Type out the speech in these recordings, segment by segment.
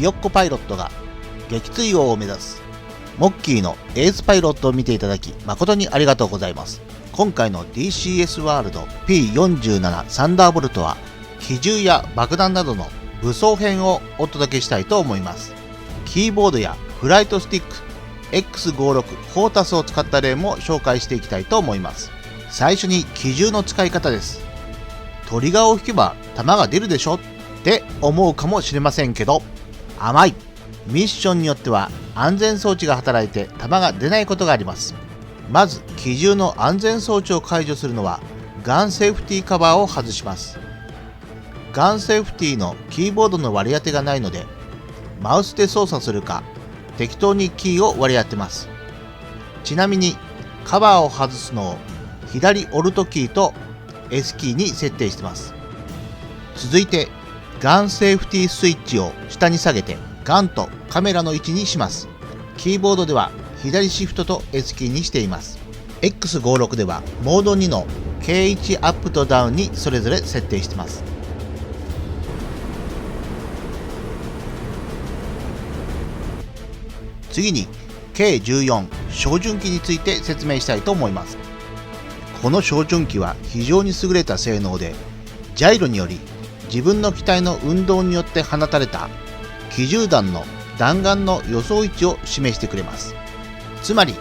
ひよっこパイロットが撃墜王を目指すモッキーのエースパイロットを見ていただき誠にありがとうございます。今回の DCS ワールド P47 サンダーボルトは機銃や爆弾などの武装編をお届けしたいと思います。キーボードやフライトスティック X56 フォータスを使った例も紹介していきたいと思います。最初に機銃の使い方です。トリガーを引けば弾が出るでしょって思うかもしれませんけど、甘い。ミッションによっては安全装置が働いて弾が出ないことがあります。まず機銃の安全装置を解除するのはガンセーフティーカバーを外します。ガンセーフティーのキーボードの割り当てがないので、マウスで操作するか適当にキーを割り当てます。ちなみにカバーを外すのを左オルトキーと S キーに設定してます。続いてガンセーフティースイッチを下に下げてガンとカメラの位置にします。キーボードでは左シフトと S キーにしています。X56 ではモード2の K1 アップとダウンにそれぞれ設定しています。次に K14 照準器について説明したいと思います。この照準器は非常に優れた性能で、ジャイロにより自分の機体の運動によって放たれた機銃弾の弾丸の予想位置を示してくれます。つまり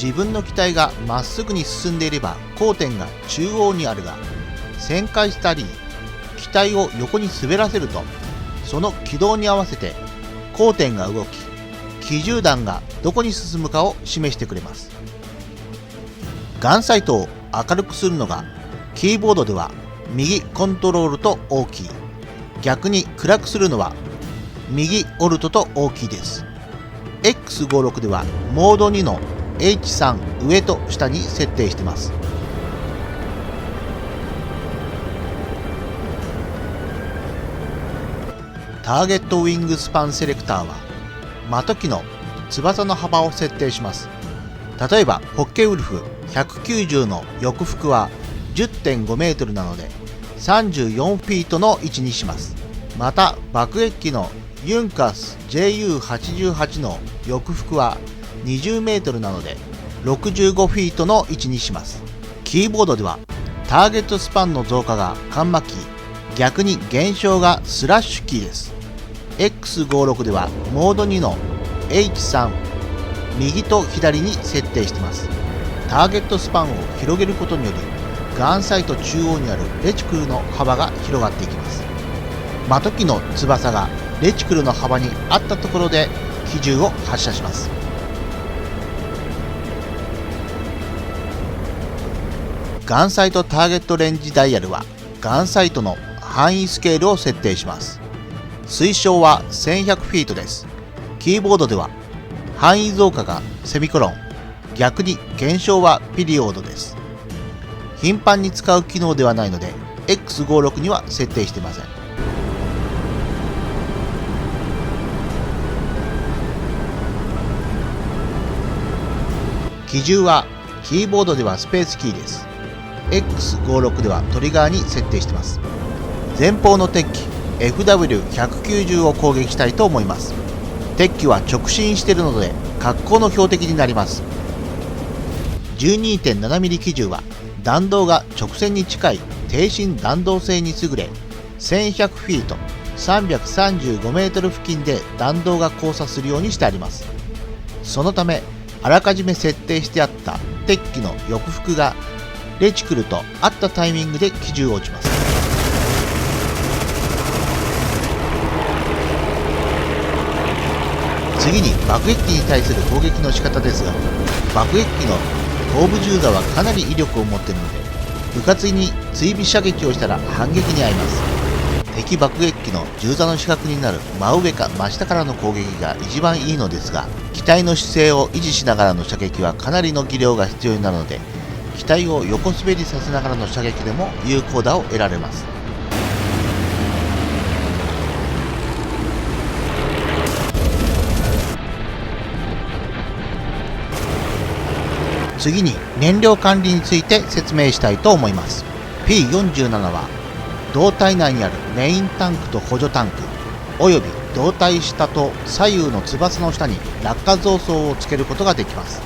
自分の機体がまっすぐに進んでいれば交点が中央にあるが、旋回したり機体を横に滑らせるとその軌道に合わせて交点が動き、機銃弾がどこに進むかを示してくれます。ガンサイトを明るくするのがキーボードでは右コントロールと O キー、逆に暗くするのは右オルトと O キーです。X56 ではモード2の H3 上と下に設定しています。ターゲットウィングスパンセレクターは的機の翼の幅を設定します。例えばホッケウルフ190の翼幅は 10.5 メートルなので34フィートの位置にします。また爆撃機のユンカス JU88 の翼幅は20メートルなので65フィートの位置にします。キーボードではターゲットスパンの増加がカンマキー、逆に減少がスラッシュキーです。X56 ではモード2の H3 右と左に設定しています。ターゲットスパンを広げることによりガンサイト中央にあるレチクルの幅が広がっていきます。的機の翼がレチクルの幅にあったところで機銃を発射します。ガンサイトターゲットレンジダイヤルはガンサイトの範囲スケールを設定します。推奨は1100フィートです。キーボードでは範囲増加がセミコロン、逆に減少はピリオドです。頻繁に使う機能ではないので X56 には設定していません。機銃はキーボードではスペースキーです。X56 ではトリガーに設定しています。前方の敵機 FW190 を攻撃したいと思います。敵機は直進しているので格好の標的になります。 12.7mm 機銃は弾道が直線に近い低心弾道性に優れ、1100フィート335メートル付近で弾道が交差するようにしてあります。そのためあらかじめ設定してあった敵機の翼幅がレチクルと合ったタイミングで機銃を撃ちます。次に爆撃機に対する攻撃の仕方ですが、爆撃機の頭部銃座はかなり威力を持っているので、うかつに追尾射撃をしたら反撃に遭います。敵爆撃機の銃座の死角になる真上か真下からの攻撃が一番いいのですが、機体の姿勢を維持しながらの射撃はかなりの技量が必要になるので、機体を横滑りさせながらの射撃でも有効打を得られます。次に燃料管理について説明したいと思います。 P47 は胴体内にあるメインタンクと補助タンクおよび胴体下と左右の翼の下に落下増装をつけることができます。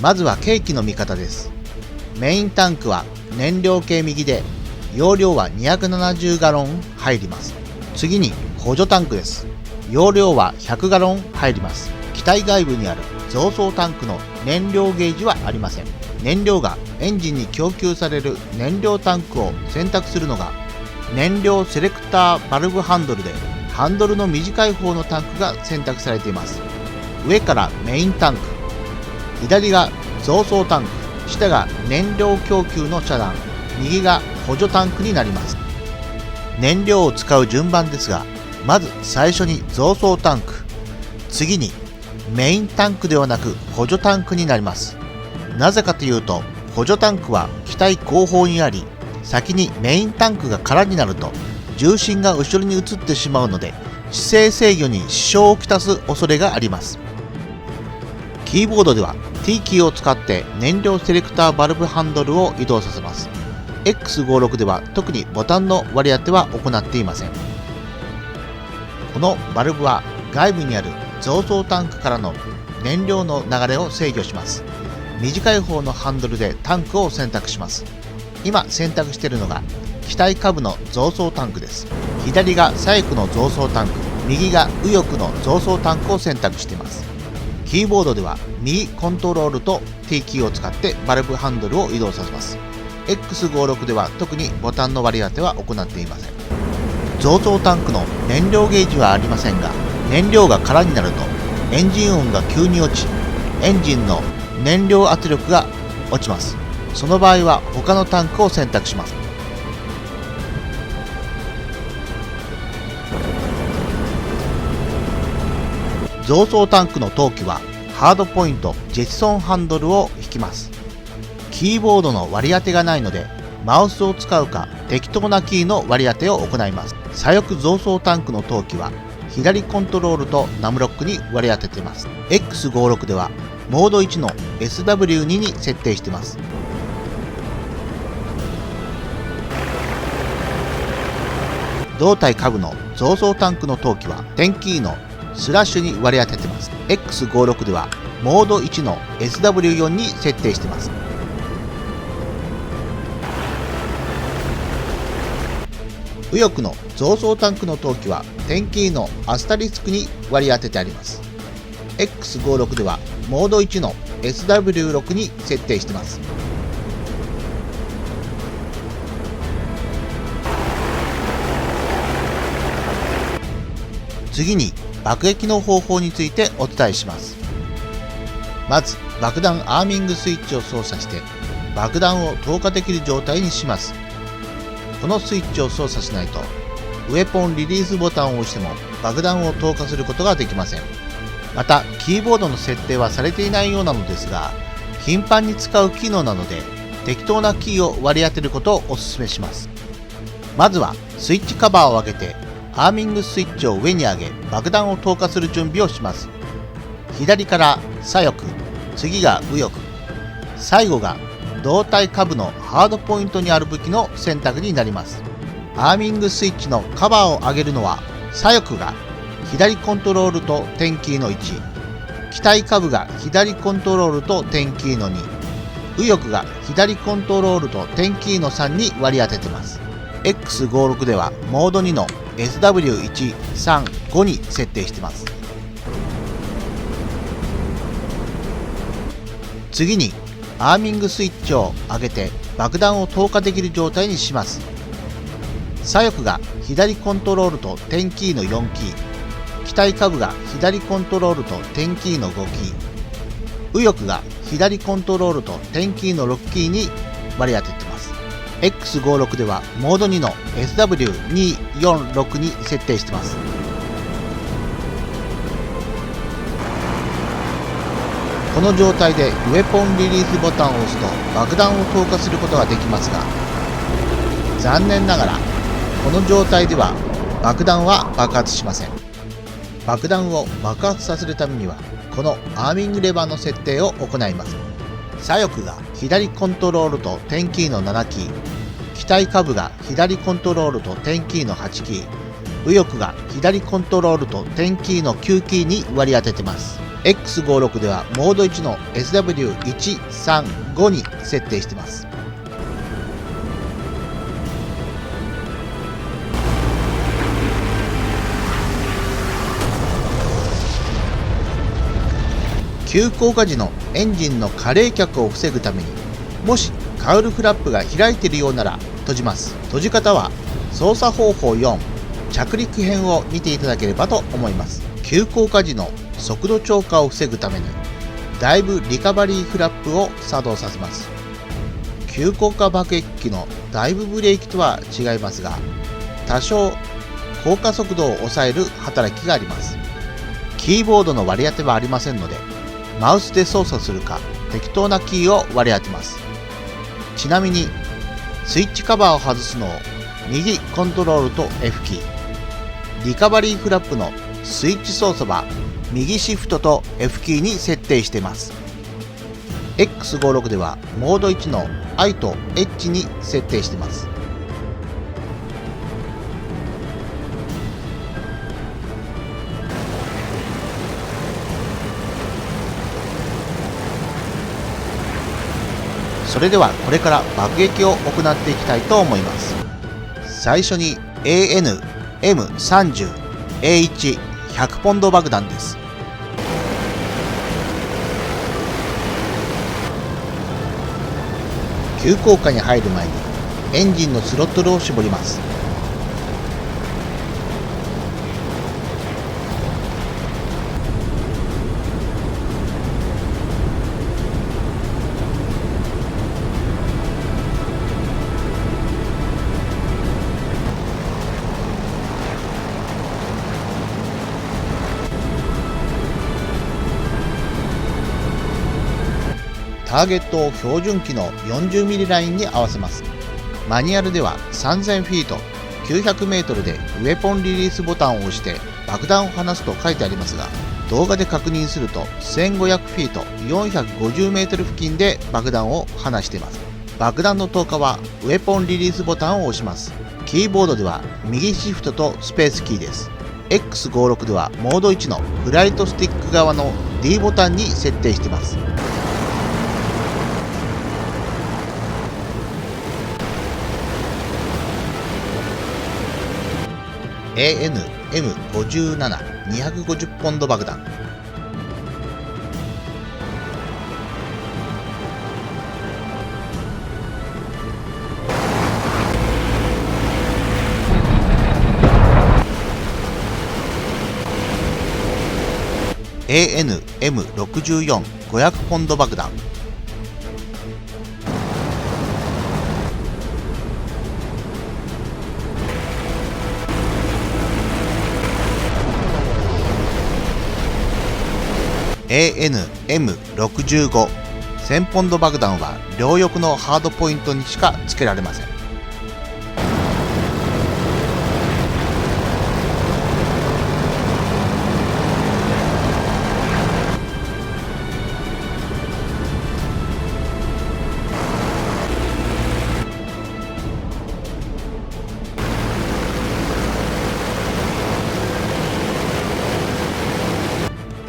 まずは計器の見方です。メインタンクは燃料系右で、容量は270ガロン入ります。次に補助タンクです。容量は100ガロン入ります。機体外部にある増装タンクの燃料ゲージはありません。燃料がエンジンに供給される燃料タンクを選択するのが燃料セレクターバルブハンドルで、ハンドルの短い方のタンクが選択されています。上からメインタンク、左が増装タンク、下が燃料供給の遮断、右が補助タンクになります。燃料を使う順番ですが、まず最初に増装タンク、次にメインタンクではなく補助タンクになります。なぜかというと、補助タンクは機体後方にあり、先にメインタンクが空になると重心が後ろに移ってしまうので、姿勢制御に支障をきたす恐れがあります。キーボードでは T キーを使って燃料セレクターバルブハンドルを移動させます。X56 では特にボタンの割り当ては行っていません。このバルブは外部にある増装タンクからの燃料の流れを制御します。短い方のハンドルでタンクを選択します。今選択しているのが機体下部の増装タンクです。左が左翼の増装タンク、右が右翼の増装タンクを選択しています。キーボードでは右コントロールと T キーを使ってバルブハンドルを移動させます。X56 では特にボタンの割り当ては行っていません。増装タンクの燃料ゲージはありませんが、燃料が空になるとエンジン音が急に落ち、エンジンの燃料圧力が落ちます。その場合は他のタンクを選択します。増装タンクの投棄はハードポイントジェチソンハンドルを引きます。キーボードの割り当てがないので、マウスを使うか適当なキーの割り当てを行います。左翼増装タンクの投棄は左コントロールとナムロックに割り当てています。X56 ではモード1の SW2 に設定しています。胴体下部の増装タンクの投棄は点キーのスラッシュに割り当てています。X56 ではモード1の SW4 に設定しています。右翼の増装タンクの投棄は点キーのアスタリスクに割り当ててあります。X56 ではモード1の SW6 に設定しています。次に爆撃の方法についてお伝えします。まず爆弾アーミングスイッチを操作して爆弾を投下できる状態にします。このスイッチを操作しないとウェポンリリースボタンを押しても爆弾を投下することができません。またキーボードの設定はされていないようなのですが、頻繁に使う機能なので適当なキーを割り当てることをお勧めします。まずはスイッチカバーを上げてアーミングスイッチを上に上げ爆弾を投下する準備をします。左から左翼、次が右翼、最後が胴体下部のハードポイントにある武器の選択になります。アーミングスイッチのカバーを上げるのは左翼が左コントロールと点キーの1、機体下部が左コントロールと点キーの2、右翼が左コントロールと点キーの3に割り当てています。X56 ではモード2の SW1、3、5に設定しています。次にアーミングスイッチを上げて爆弾を投下できる状態にします。左翼が左コントロールと点キーの4キー、機体下部が左コントロールと点キーの5キー、右翼が左コントロールと点キーの6キーに割り当てています。X56 ではモード2の SW246 に設定しています。この状態でウェポンリリースボタンを押すと爆弾を投下することができますが、残念ながらこの状態では爆弾は爆発しません。爆弾を爆発させるためにはこのアーミングレバーの設定を行います。左翼が左コントロールと点キーの7キー、機体下部が左コントロールと点キーの8キー、右翼が左コントロールと点キーの9キーに割り当ててます。X56 ではモード1の SW135 に設定してます。急降下時のエンジンの過冷却を防ぐために、もしカウルフラップが開いているようなら閉じます。閉じ方は操作方法4着陸編を見ていただければと思います。急降下時の速度超過を防ぐためにダイブリカバリーフラップを作動させます。急降下爆撃機のダイブブレーキとは違いますが、多少降下速度を抑える働きがあります。キーボードの割り当てはありませんので、マウスで操作するか適当なキーを割り当てます。ちなみにスイッチカバーを外すのを右コントロールと F キー、リカバリーフラップのスイッチ操作は右シフトと F キーに設定しています。X56 ではモード1の I と H に設定しています。それではこれから爆撃を行っていきたいと思います。最初に AN-M30A1-100 ポンド爆弾です。急降下に入る前にエンジンのスロットルを絞ります。ターゲットを標準機の 40mm ラインに合わせます。マニュアルでは3000フィート 900m でウェポンリリースボタンを押して爆弾を離すと書いてありますが、動画で確認すると1500フィート 450m 付近で爆弾を離しています。爆弾の投下はウェポンリリースボタンを押します。キーボードでは右シフトとスペースキーです。X56 ではモード1のフライトスティック側の D ボタンに設定しています。AN-M57-250 ポンド爆弾。AN-M64-500 ポンド爆弾。AN-M65-1000 ポンド爆弾は両翼のハードポイントにしか付けられません。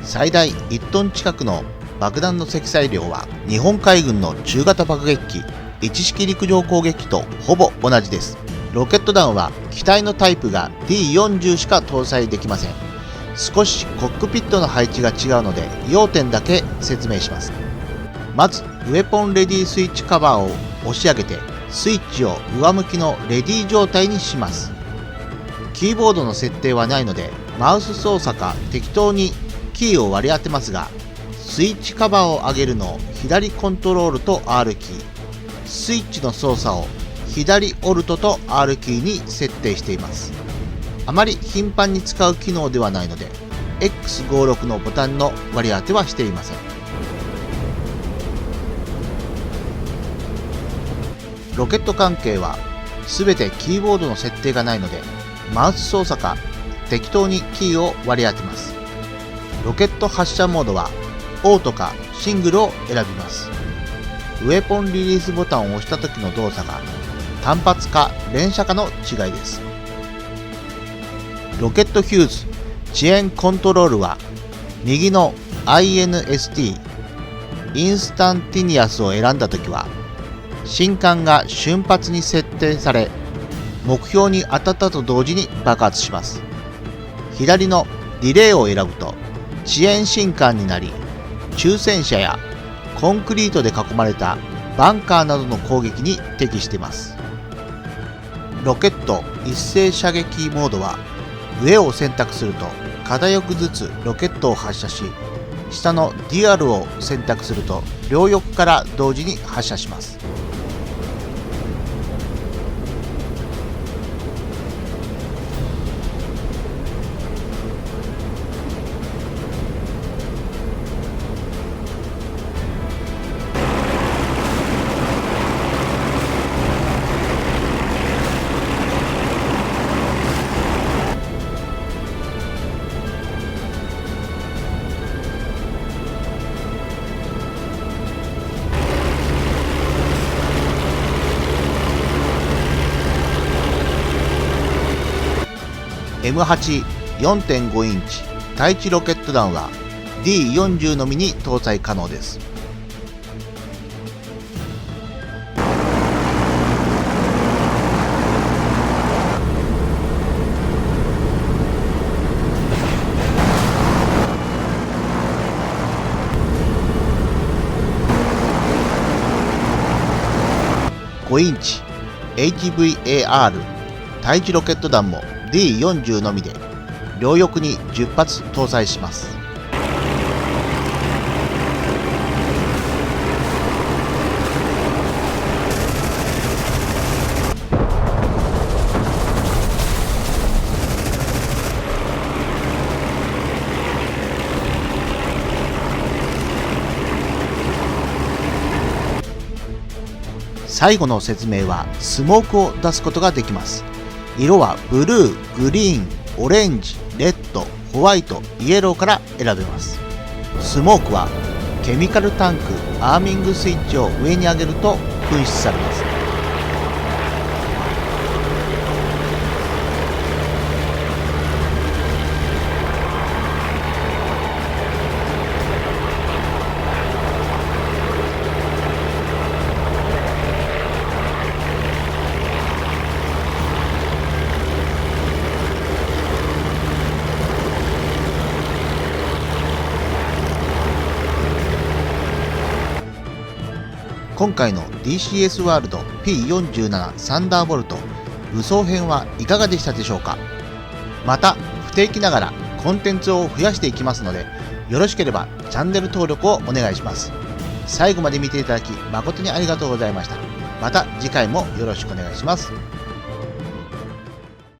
最大1トン近くの爆弾の積載量は日本海軍の中型爆撃機1式陸上攻撃機とほぼ同じです。ロケット弾は機体のタイプが D40 しか搭載できません。少しコックピットの配置が違うので要点だけ説明します。まずウェポンレディスイッチカバーを押し上げてスイッチを上向きのレディ状態にします。キーボードの設定はないのでマウス操作か適当にキーを割り当てますが、スイッチカバーを上げるのを左コントロールと R キー、スイッチの操作を左オルトと R キーに設定しています。あまり頻繁に使う機能ではないので X56 のボタンの割り当てはしていません。ロケット関係は全てキーボードの設定がないのでマウス操作か適当にキーを割り当てます。ロケット発射モードはオートかシングルを選びます。ウェポンリリースボタンを押した時の動作が単発か連射かの違いです。ロケットフューズ遅延コントロールは右の INST インスタンティニアスを選んだときは信管が瞬発に設定され目標に当たったと同時に爆発します。左のディレイを選ぶと遅延信管になり抽選車やコンクリートで囲まれたバンカーなどの攻撃に適しています。ロケット一斉射撃モードは上を選択すると片翼ずつロケットを発射し、下のデュアルを選択すると両翼から同時に発射します。M8 4.5 インチ対地ロケット弾は D40 のみに搭載可能です。5インチ HVAR 対地ロケット弾もD40 のみで両翼に10発搭載します。最後の説明はスモークを出すことができます。色はブルー、グリーン、オレンジ、レッド、ホワイト、イエローから選べます。スモークはケミカルタンクアーミングスイッチを上に上げると噴出されます。今回の DCS ワールド P47 サンダーボルト武装編はいかがでしたでしょうか。また不定期ながらコンテンツを増やしていきますので、よろしければチャンネル登録をお願いします。最後まで見ていただき誠にありがとうございました。また次回もよろしくお願いします。